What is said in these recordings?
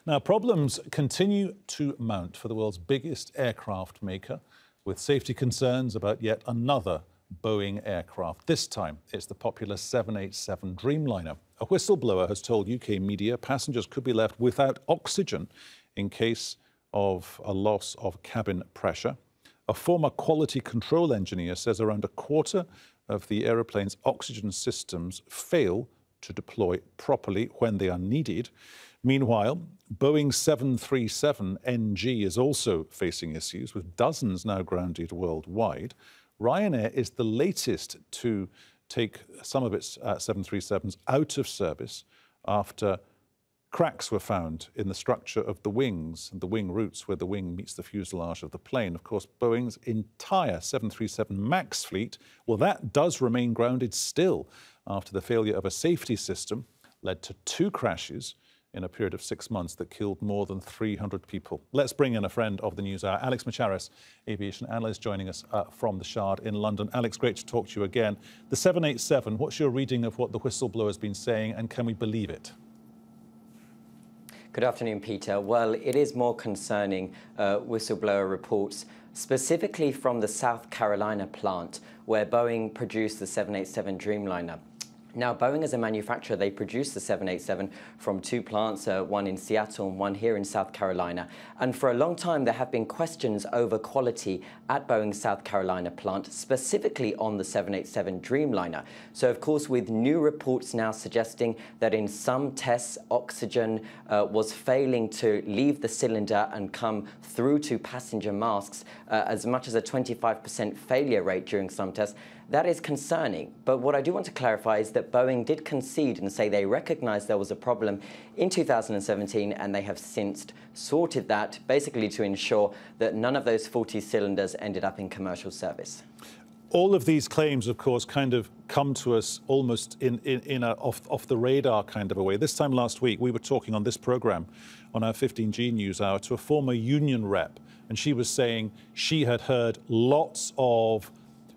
Now, problems continue to mount for the world's biggest aircraft maker, with safety concerns about yet another Boeing aircraft. This time, it's the popular 787 Dreamliner. A whistleblower has told UK media passengers could be left without oxygen in case of a loss of cabin pressure. A former quality control engineer says around a quarter of the aeroplane's oxygen systems fail to deploy properly when they are needed. Meanwhile, Boeing 737 NG is also facing issues, with dozens now grounded worldwide. Ryanair is the latest to take some of its 737s out of service after cracks were found in the structure of the wings and the wing roots where the wing meets the fuselage of the plane. Of course, Boeing's entire 737 MAX fleet, well, that does remain grounded still after the failure of a safety system led to 2 crashes in a period of 6 months that killed more than 300 people. Let's bring in a friend of the News Hour, Alex Macheras, aviation analyst, joining us from the Shard in London. Alex, great to talk to you again. The 787, what's your reading of what the whistleblower has been saying, and can we believe it? Good afternoon, Peter. Well, it is more concerning whistleblower reports, specifically from the South Carolina plant where Boeing produced the 787 Dreamliner. Now, Boeing as a manufacturer, they produce the 787 from 2 plants, one in Seattle and one here in South Carolina. And for a long time, there have been questions over quality at Boeing's South Carolina plant, specifically on the 787 Dreamliner. So, of course, with new reports now suggesting that in some tests, oxygen was failing to leave the cylinder and come through to passenger masks, as much as a 25% failure rate during some tests, that is concerning. But what I do want to clarify is that Boeing did concede and say they recognized there was a problem in 2017, and they have since sorted that, basically to ensure that none of those 40 cylinders ended up in commercial service. All of these claims, of course, kind of come to us almost in a off the radar kind of a way. This time last week, we were talking on this program, on our 15G News Hour, to a former union rep, and she was saying she had heard lots of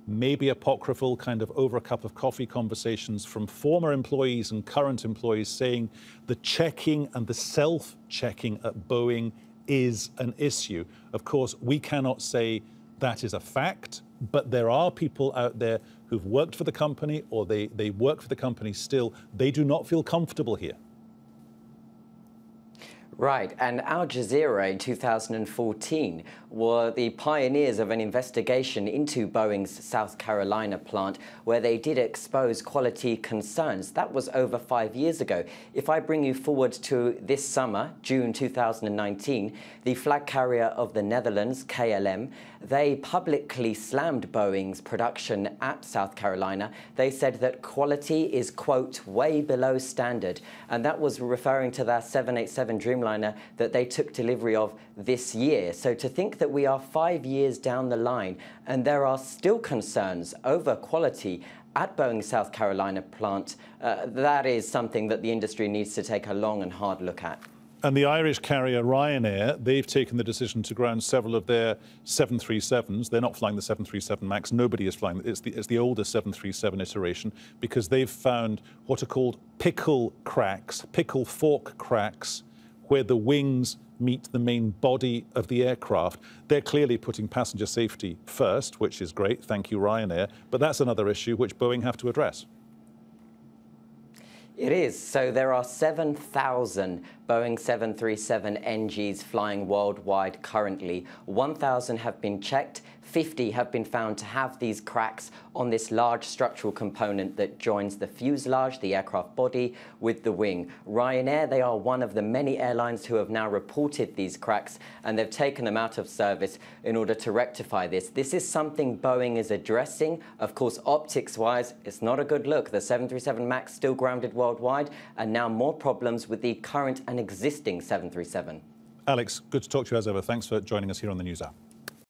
maybe apocryphal kind of over a cup of coffee conversations from former employees and current employees saying the checking and the self-checking at Boeing is an issue. Of course, we cannot say that is a fact, but there are people out there who've worked for the company, or they work for the company still. They do not feel comfortable here. Right, and Al Jazeera in 2014 were the pioneers of an investigation into Boeing's South Carolina plant, where they did expose quality concerns. That was over 5 years ago. If I bring you forward to this summer, June 2019, the flag carrier of the Netherlands, KLM, they publicly slammed Boeing's production at South Carolina. They said that quality is, quote, way below standard, and that was referring to their 787 Dreamliner that they took delivery of this year. So to think that we are 5 years down the line and there are still concerns over quality at Boeing's South Carolina plant, that is something that the industry needs to take a long and hard look at. And the Irish carrier Ryanair, they've taken the decision to ground several of their 737s. They're not flying the 737 MAX. Nobody is flying. It's the older 737 iteration, because they've found what are called pickle fork cracks, where the wings meet the main body of the aircraft. They're clearly putting passenger safety first, which is great. Thank you, Ryanair. But that's another issue which Boeing have to address. It is. So there are 7,000 Boeing 737 NGs flying worldwide currently. 1,000 have been checked. 50 have been found to have these cracks on this large structural component that joins the fuselage, the aircraft body, with the wing. Ryanair, they are one of the many airlines who have now reported these cracks, and they've taken them out of service in order to rectify this. This is something Boeing is addressing. Of course, optics-wise, it's not a good look. The 737 MAX still grounded worldwide, and now more problems with the current and existing 737. Alex, good to talk to you as ever. Thanks for joining us here on the News Hour.